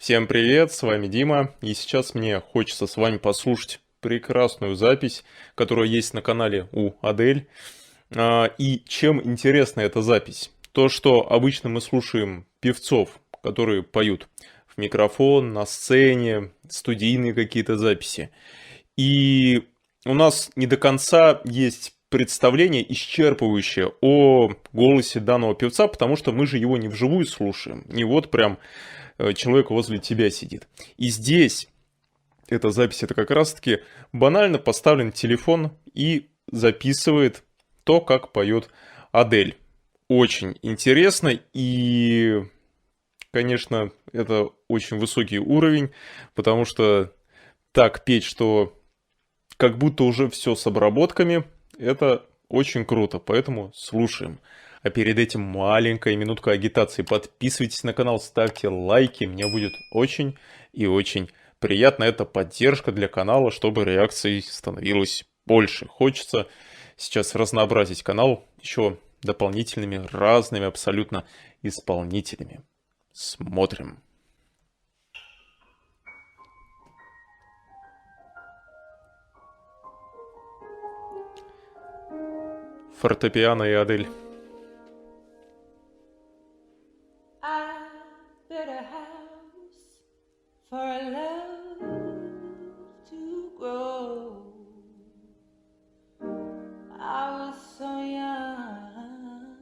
Всем привет, с вами Дима, и сейчас мне хочется с вами послушать прекрасную запись, которая есть на канале у Адель. И чем интересна эта запись? То, что обычно мы слушаем певцов, которые поют в микрофон, на сцене, студийные какие-то записи. И у нас не до конца есть представление исчерпывающее о голосе данного певца, потому что мы же его не вживую слушаем, не вот прям человек возле тебя сидит. И здесь эта запись, это как раз-таки банально поставлен телефон и записывает то, как поет Адель. Очень интересно и, конечно, это очень высокий уровень, потому что так петь, что как будто уже все с обработками, это очень круто, поэтому слушаем. А перед этим маленькая минутка агитации. Подписывайтесь на канал, ставьте лайки, мне будет очень и очень приятно. Это поддержка для канала, чтобы реакций становилось больше. Хочется сейчас разнообразить канал еще дополнительными разными абсолютно исполнителями. Смотрим. Фортепиано и Адель. I built a house for a love to grow. I was so young,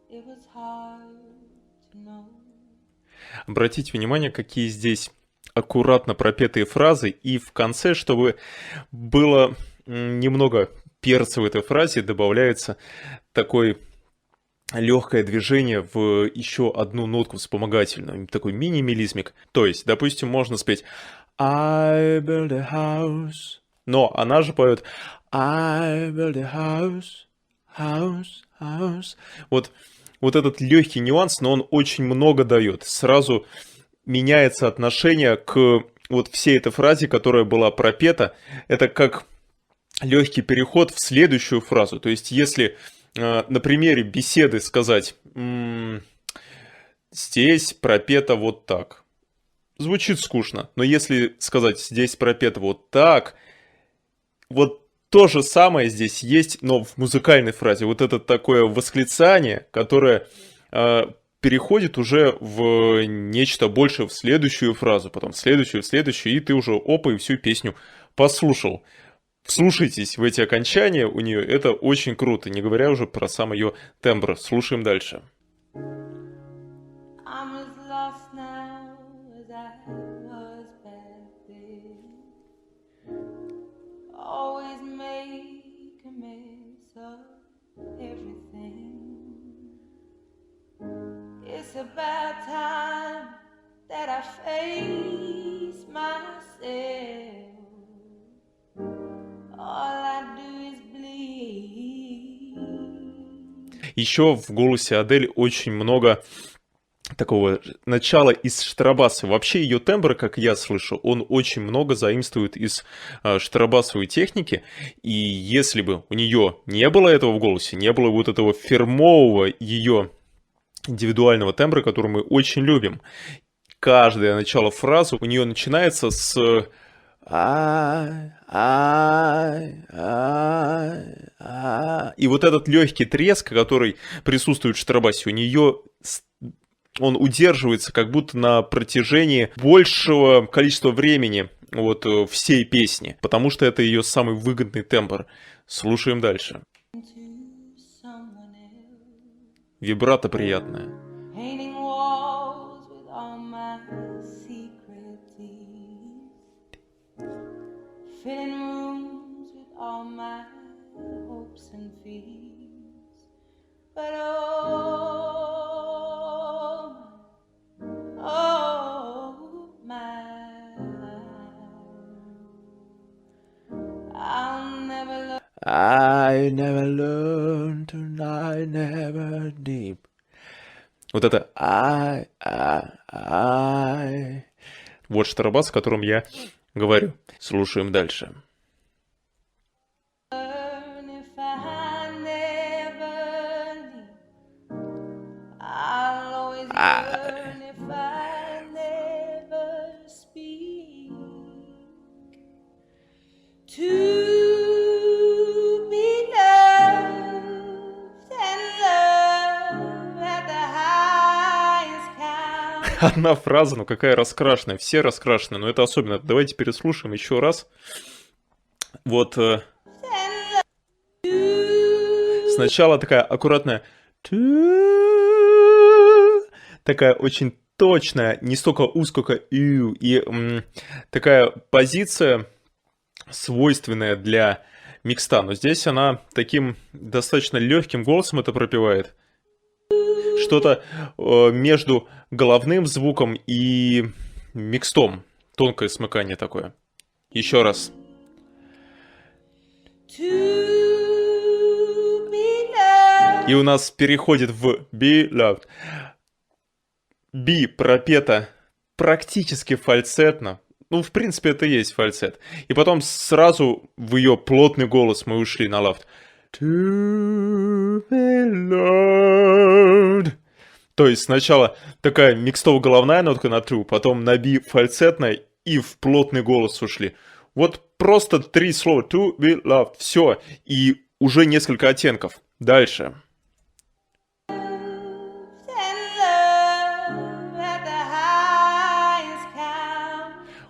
it was hard to know. Обратите внимание, какие здесь аккуратно пропетые фразы, и в конце, чтобы было немного перца в этой фразе, добавляется такое легкое движение в еще одну нотку вспомогательную, такой мини-мелизмик. То есть, допустим, можно спеть I built a house, но она же поет I built a house, house, house. Вот этот легкий нюанс, но он очень много дает. Сразу меняется отношение к вот всей этой фразе, которая была пропета. Это как легкий переход в следующую фразу. То есть, если на примере беседы сказать «здесь пропето вот так», звучит скучно. Но если сказать «здесь пропето вот так», вот то же самое здесь есть, но в музыкальной фразе. Вот это такое восклицание, которое переходит уже в нечто большее, в следующую фразу, потом в следующую, и ты уже опа, и всю песню послушал. Вслушайтесь в эти окончания у нее, это очень круто, не говоря уже про сам ее тембр. Слушаем дальше. I'm as lost now as I was back then. Always make a mess of everything. It's about time that I face myself. All I do is bleed. Еще в голосе Адель очень много такого начала из штрабаса. Вообще ее тембр, как я слышу, он очень много заимствует из штрабасовой техники. И если бы у нее не было этого в голосе, не было вот этого фирмового ее индивидуального тембра, который мы очень любим, каждое начало фразы у нее начинается с и вот этот легкий треск, который присутствует в штрабасе, у нее он удерживается как будто на протяжении большего количества времени вот всей песни, потому что это ее самый выгодный тембр. Слушаем дальше. To someone else, Вибрато приятное. painting walls with all my secret tears, filling rooms with all my hopes and fears. But oh my, I'll never learn. I never learned and I never deep. Вот это I. Вот штрабас, о котором я говорю. Слушаем дальше. If I never leave, I'll always learn if I одна фраза, но какая раскрашенная, все раскрашены, но это особенно. Давайте переслушаем еще раз. Вот сначала такая аккуратная, такая очень точная, не столько у, сколько ю, и такая позиция, свойственная для микста, но здесь она таким достаточно легким голосом это пропевает. Что-то между головным звуком и микстом. Тонкое смыкание такое. Еще раз. И у нас переходит в be loved. Би пропета практически фальцетно. Ну, в принципе, это и есть фальцет. И потом сразу в ее плотный голос мы ушли на лафт. To be loved. То есть сначала такая микстово-головная нотка на true, потом на би фальцетная и в плотный голос ушли. Вот просто 3 слова. To be loved. Все. И уже несколько оттенков. Дальше.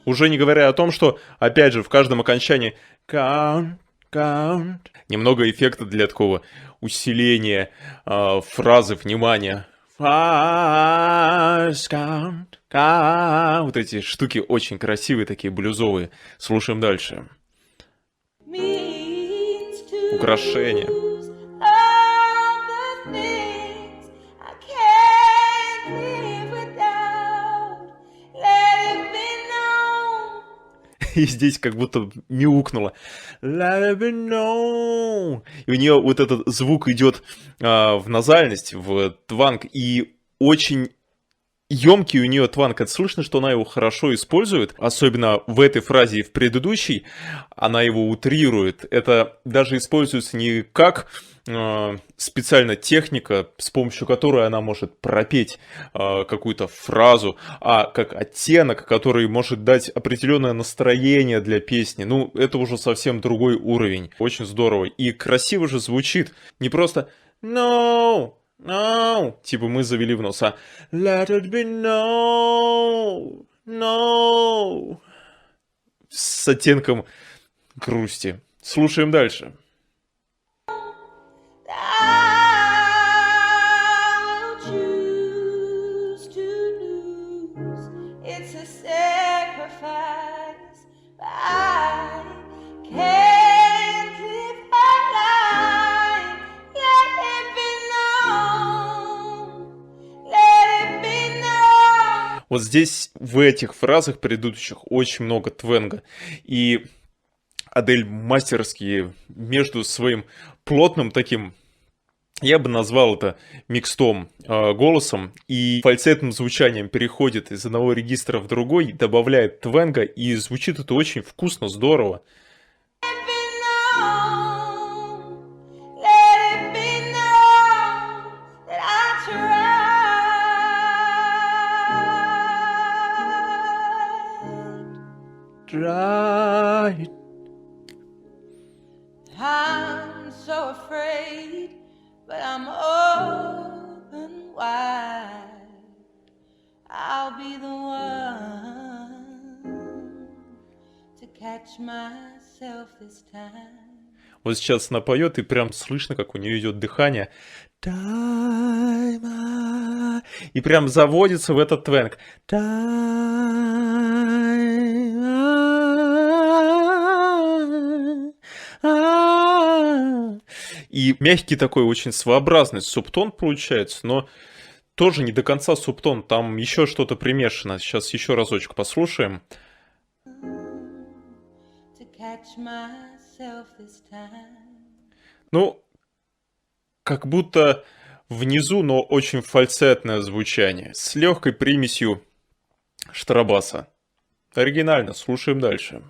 Уже не говоря о том, что, опять же, в каждом окончании count, count, немного эффекта для такого усиления фразы, внимания. Count, count. Вот эти штуки очень красивые, такие блюзовые. Слушаем дальше. Украшения. И здесь как будто мяукнуло. Let it be known. И у нее вот этот звук идет в назальность, в тванг. И очень емкий у нее тванг. Это слышно, что она его хорошо использует. Особенно в этой фразе и в предыдущей. Она его утрирует. Это даже используется не как специально техника, с помощью которой она может пропеть какую-то фразу, а как оттенок, который может дать определенное настроение для песни. Ну, это уже совсем другой уровень. Очень здорово. И красиво же звучит. Не просто no, no, типа мы завели в нос, а let it be no, no, с оттенком грусти. Слушаем дальше. Вот здесь, в этих фразах предыдущих, очень много твенга. И Адель мастерски между своим плотным таким, я бы назвал это микстом голосом, и фальцетным звучанием переходит из одного регистра в другой, добавляет твенга, и звучит это очень вкусно, здорово. Right. I'm so afraid, but I'm open wide. I'll be the one to catch myself this time. Вот сейчас она поет, и прям слышно, как у нее идет дыхание. И прям заводится в этот твенг. И мягкий такой, очень своеобразный субтон получается, но тоже не до конца субтон, там еще что-то примешано. Сейчас еще разочек послушаем. Ну, как будто внизу, но очень фальцетное звучание, с легкой примесью штрабаса. Оригинально, слушаем дальше.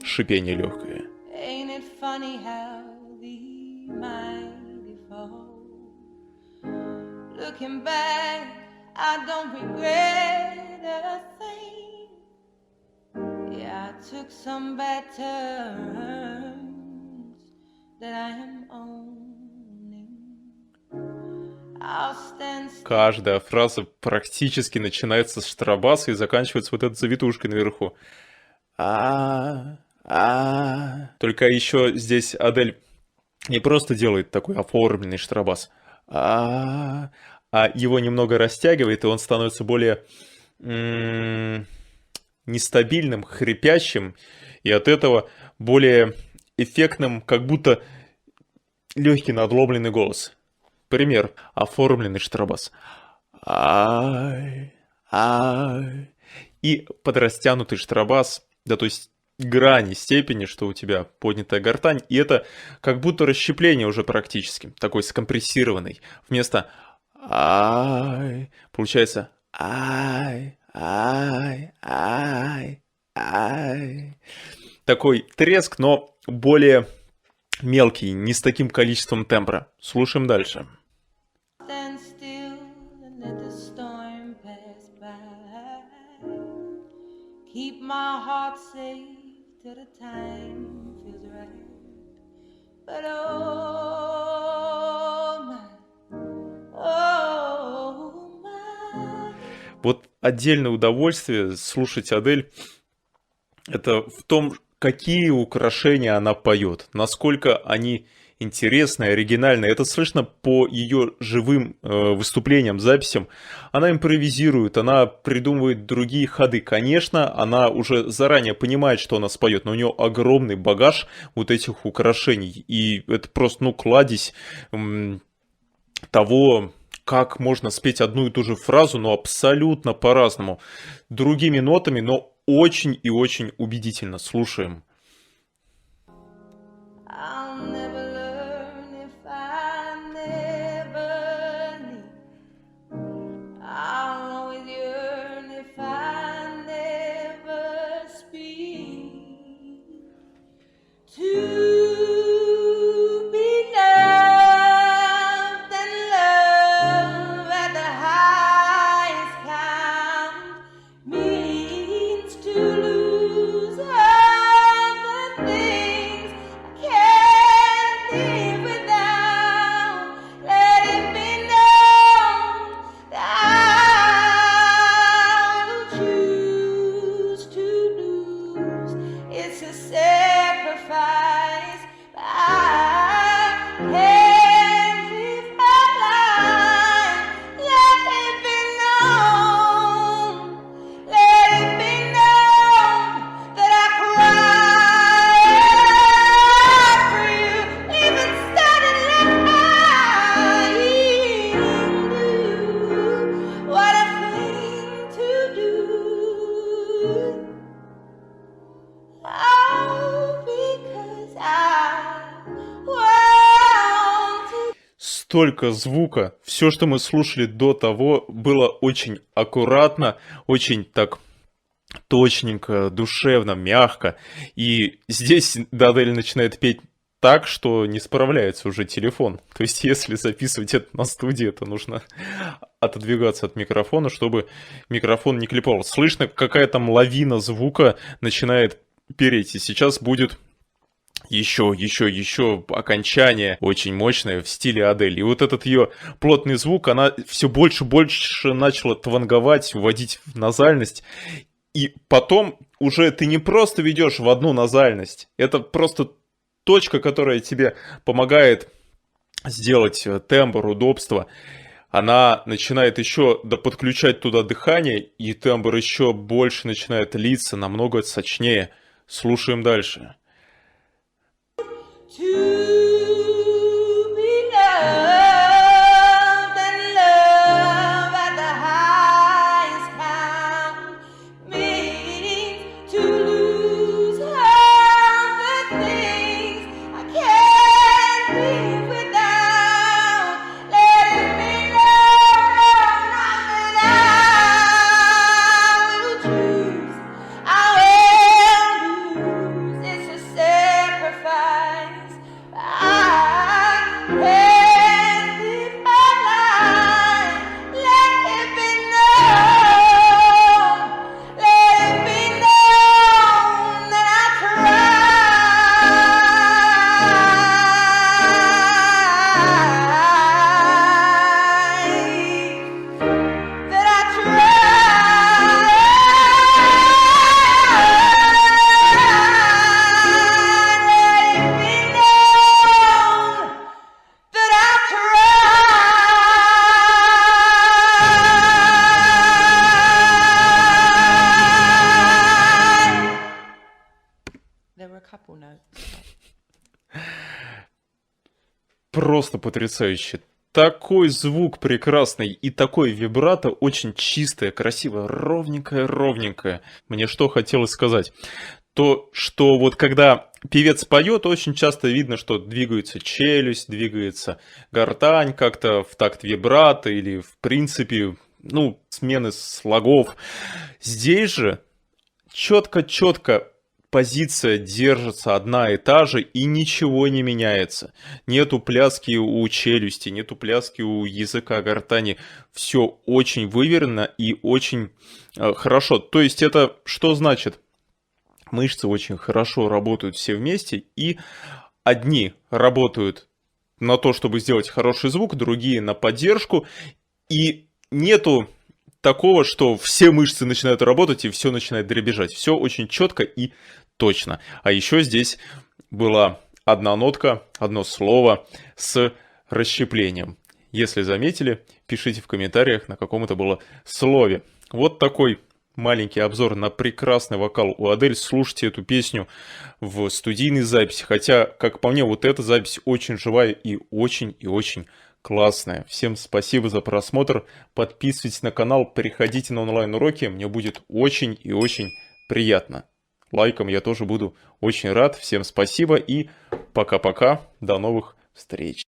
Шипение легкое. Looking back, I don't regret a thing. Yeah, I took some bad turns, that I am owning. I'll stand still. Каждая фраза практически начинается с штрабаса и заканчивается вот этой завитушкой наверху. Только еще здесь Адель не просто делает такой оформленный штрабас, а его немного растягивает, и он становится более нестабильным, хрипящим, и от этого более эффектным, как будто легкий надломленный голос. Пример. Оформленный штрабас. И подрастянутый штрабас, да, то есть грани степени, что у тебя поднятая гортань, и это как будто расщепление уже практически, такой скомпрессированный. Вместо ай получается ай. Такой треск, но более мелкий, не с таким количеством тембра. Слушаем дальше. Stand still and let the storm pass by. Keep my heart safe till the time feels right. But oh my. Вот отдельное удовольствие слушать Адель, это в том, какие украшения она поет, насколько они интересные, оригинальные. Это слышно по ее живым выступлениям, записям. Она импровизирует, она придумывает другие ходы. Конечно, она уже заранее понимает, что она споет, но у нее огромный багаж вот этих украшений. И это просто, ну, кладезь того, как можно спеть одну и ту же фразу, но абсолютно по-разному. Другими нотами, но очень и очень убедительно. Слушаем. I'll never learn if I never leave. I'll always yearn if I never speak. To be loved and love at the highest count means to lose all the things I can't live without. Let it be known that I will choose to lose. It's a sacrifice, but I can't live my life. Let it be known. Let it be known that I cry for you, even standing lying. What a thing to do. Oh, because I want to. Столько звука. Все, что мы слушали до того, было очень аккуратно, очень так точненько, душевно, мягко. И здесь Адель начинает петь так, что не справляется уже телефон. То есть, если записывать это на студии, это нужно отодвигаться от микрофона, чтобы микрофон не клепал. Слышно, какая там лавина звука начинает переть. И сейчас будет еще окончание очень мощное в стиле Адель. И вот этот ее плотный звук, она все больше и больше начала тванговать, вводить в назальность. И потом уже ты не просто ведешь в одну назальность, это просто точка, которая тебе помогает сделать тембр, удобство. Она начинает еще подключать туда дыхание, и тембр еще больше начинает литься, намного сочнее. Слушаем дальше. To be loved and love at the highest count means to lose all the things I can't live without. Let it be known that I will choose. I will lose. It's a sacrifice. I просто потрясающе. Такой звук прекрасный и такой вибрато очень чистое, красивое, ровненькое. Мне что хотелось сказать? То, что вот когда певец поет, очень часто видно, что двигается челюсть, двигается гортань как-то в такт вибрато или в принципе, ну, смены слогов. Здесь же четко позиция держится одна и та же, и ничего не меняется. Нету пляски у челюсти, нету пляски у языка гортани. Все очень выверено и очень хорошо. То есть это что значит? Мышцы очень хорошо работают все вместе, и одни работают на то, чтобы сделать хороший звук, другие на поддержку, и нету такого, что все мышцы начинают работать и все начинает дребезжать. Все очень четко и точно. А еще здесь была одна нотка, одно слово с расщеплением. Если заметили, пишите в комментариях, на каком это было слове. Вот такой маленький обзор на прекрасный вокал у Адель. Слушайте эту песню в студийной записи. Хотя, как по мне, вот эта запись очень живая и очень классная. Всем спасибо за просмотр. Подписывайтесь на канал, переходите на онлайн-уроки. Мне будет очень приятно. Лайком я тоже буду очень рад. Всем спасибо и пока-пока. До новых встреч.